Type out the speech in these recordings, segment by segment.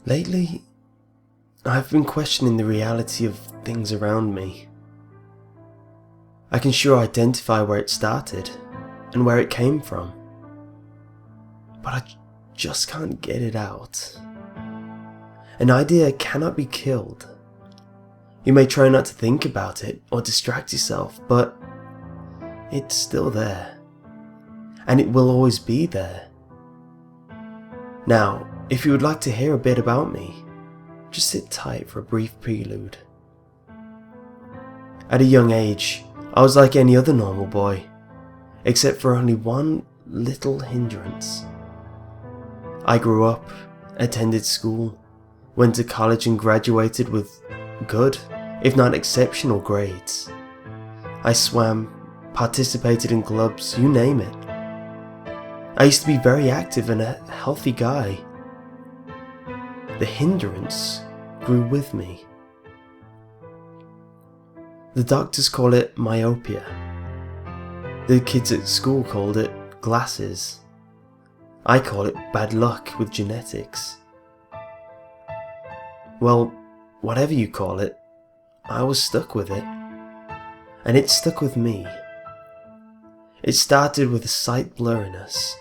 Lately, I've been questioning the reality of things around me. I can sure identify where it started and where it came from, but I just can't get it out. An idea cannot be killed. You may try not to think about it or distract yourself, but it's still there, and it will always be there. Now, if you would like to hear a bit about me, just sit tight for a brief prelude. At a young age, I was like any other normal boy, except for only one little hindrance. I grew up, attended school, went to college and graduated with good, if not exceptional grades. I swam, participated in clubs, you name it. I used to be very active and a healthy guy. The hindrance grew with me. The doctors call it myopia. The kids at school called it glasses. I call it bad luck with genetics. Well, whatever you call it, I was stuck with it. And it stuck with me. It started with a sight blurriness,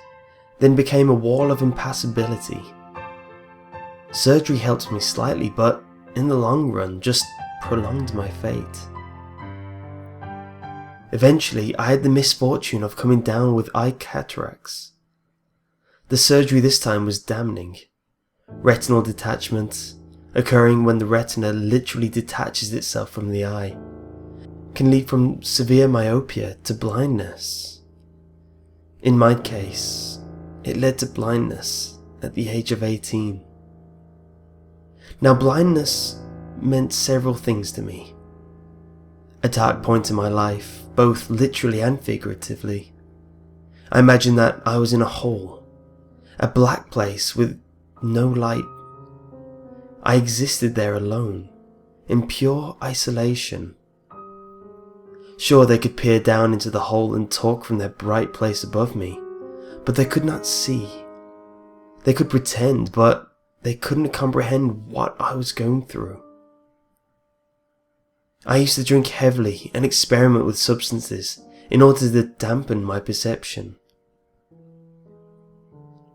then became a wall of impassibility. Surgery helped me slightly, but in the long run just prolonged my fate. Eventually, I had the misfortune of coming down with eye cataracts. The surgery this time was damning. Retinal detachment, occurring when the retina literally detaches itself from the eye, can lead from severe myopia to blindness. In my case, it led to blindness at the age of 18. Now, blindness meant several things to me. A dark point in my life, both literally and figuratively. I imagined that I was in a hole, a black place with no light. I existed there alone, in pure isolation. Sure, they could peer down into the hole and talk from their bright place above me, but they could not see. They could pretend, but they couldn't comprehend what I was going through. I used to drink heavily and experiment with substances in order to dampen my perception.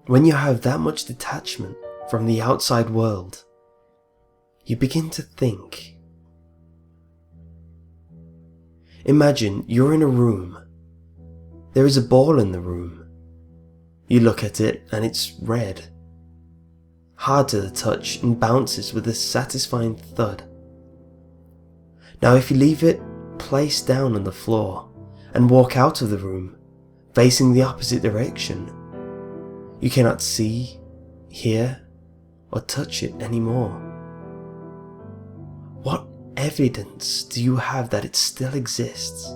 When you have that much detachment from the outside world, you begin to think. Imagine you're in a room. There is a ball in the room. You look at it and it's red, hard to the touch, and bounces with a satisfying thud. Now, if you leave it placed down on the floor and walk out of the room, facing the opposite direction, you cannot see, hear, or touch it anymore. What evidence do you have that it still exists?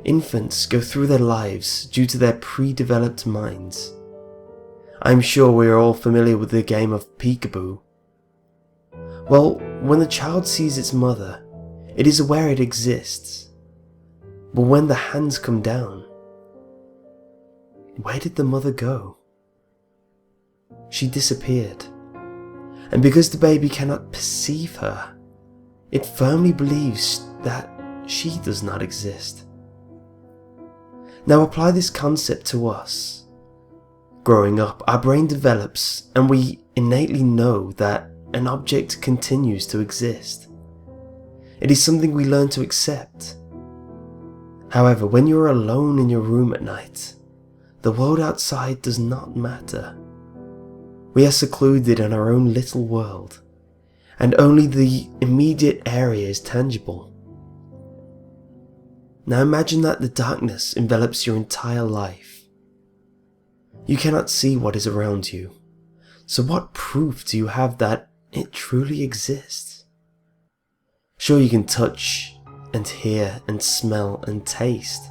Infants go through their lives due to their pre-developed minds. I'm sure we are all familiar with the game of peekaboo. Well, when the child sees its mother, it is aware it exists. But when the hands come down, where did the mother go? She disappeared. And because the baby cannot perceive her, it firmly believes that she does not exist. Now apply this concept to us. Growing up, our brain develops and we innately know that an object continues to exist. It is something we learn to accept. However, when you are alone in your room at night, the world outside does not matter. We are secluded in our own little world, and only the immediate area is tangible. Now imagine that the darkness envelops your entire life. You cannot see what is around you, so what proof do you have that it truly exists? Sure, you can touch and hear and smell and taste,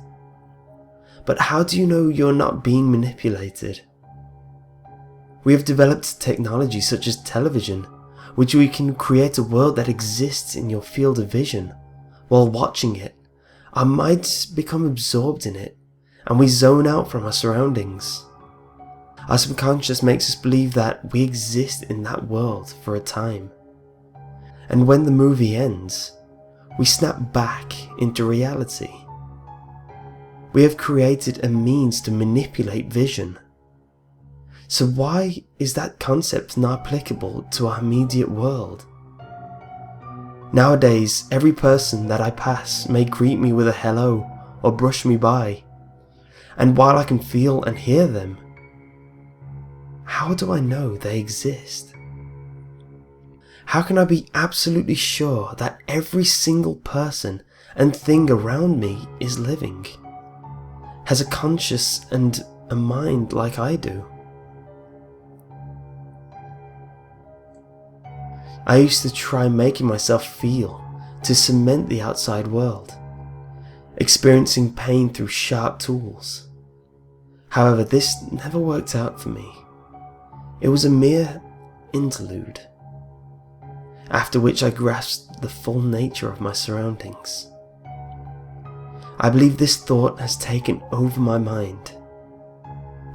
but how do you know you're not being manipulated? We have developed technology such as television, which we can create a world that exists in your field of vision. While watching it, our minds become absorbed in it, and we zone out from our surroundings. Our subconscious makes us believe that we exist in that world for a time. And when the movie ends, we snap back into reality. We have created a means to manipulate vision. So why is that concept not applicable to our immediate world? Nowadays, every person that I pass may greet me with a hello or brush me by. And while I can feel and hear them, how do I know they exist? How can I be absolutely sure that every single person and thing around me is living, has a conscience and a mind like I do? I used to try making myself feel to cement the outside world, experiencing pain through sharp tools. However, this never worked out for me. It was a mere interlude, after which I grasped the full nature of my surroundings. I believe this thought has taken over my mind,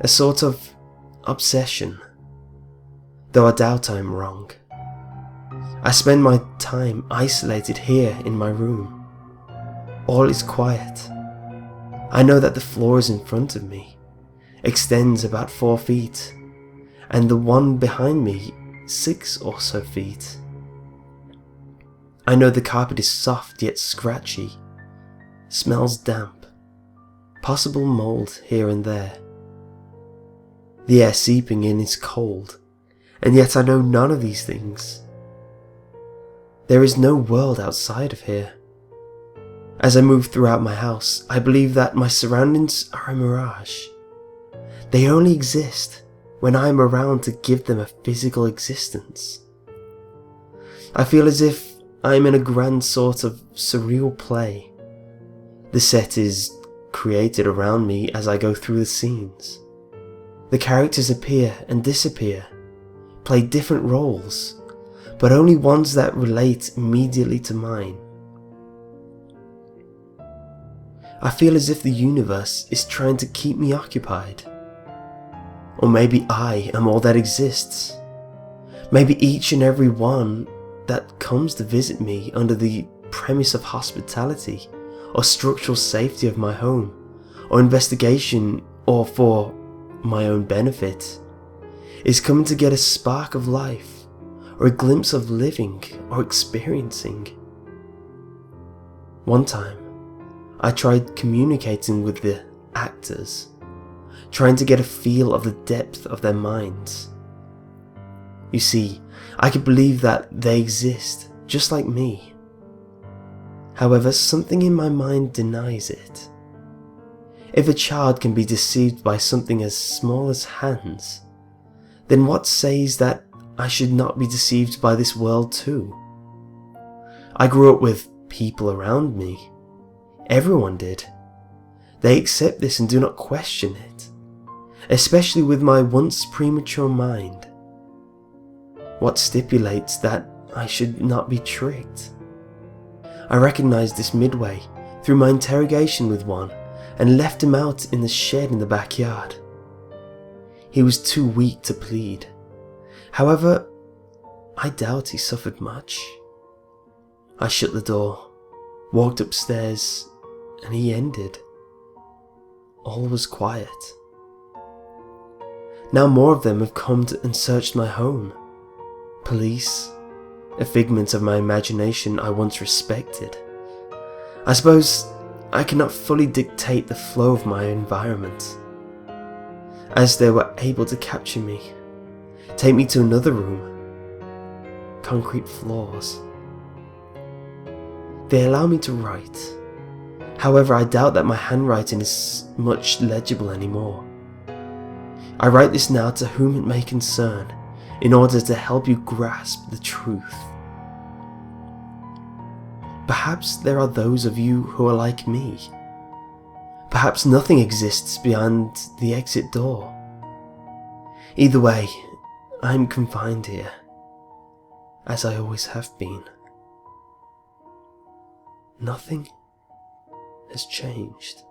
a sort of obsession, though I doubt I am wrong. I spend my time isolated here in my room. All is quiet. I know that the floor is in front of me, extends about 4 feet, and the one behind me 6 or so feet. I know the carpet is soft yet scratchy, smells damp, possible mold here and there. The air seeping in is cold, and yet I know none of these things. There is no world outside of here. As I move throughout my house, I believe that my surroundings are a mirage. They only exist when I am around to give them a physical existence. I feel as if I am in a grand sort of surreal play. The set is created around me as I go through the scenes. The characters appear and disappear, play different roles, but only ones that relate immediately to mine. I feel as if the universe is trying to keep me occupied. Or maybe I am all that exists. Maybe each and every one that comes to visit me under the premise of hospitality or structural safety of my home, or investigation, or for my own benefit, is coming to get a spark of life, or a glimpse of living or experiencing. One time, I tried communicating with the actors, trying to get a feel of the depth of their minds. You see, I could believe that they exist, just like me. However, something in my mind denies it. If a child can be deceived by something as small as hands, then what says that I should not be deceived by this world too? I grew up with people around me. Everyone did. They accept this and do not question it, especially with my once premature mind. What stipulates that I should not be tricked? I recognized this midway through my interrogation with one and left him out in the shed in the backyard. He was too weak to plead. However, I doubt he suffered much. I shut the door, walked upstairs, and he ended. All was quiet. Now more of them have come and searched my home. Police, a figment of my imagination I once respected. I suppose I cannot fully dictate the flow of my environment, as they were able to capture me, take me to another room. Concrete floors. They allow me to write. However, I doubt that my handwriting is much legible anymore. I write this now to whom it may concern, in order to help you grasp the truth. Perhaps there are those of you who are like me. Perhaps nothing exists beyond the exit door. Either way, I am confined here, as I always have been. Nothing has changed.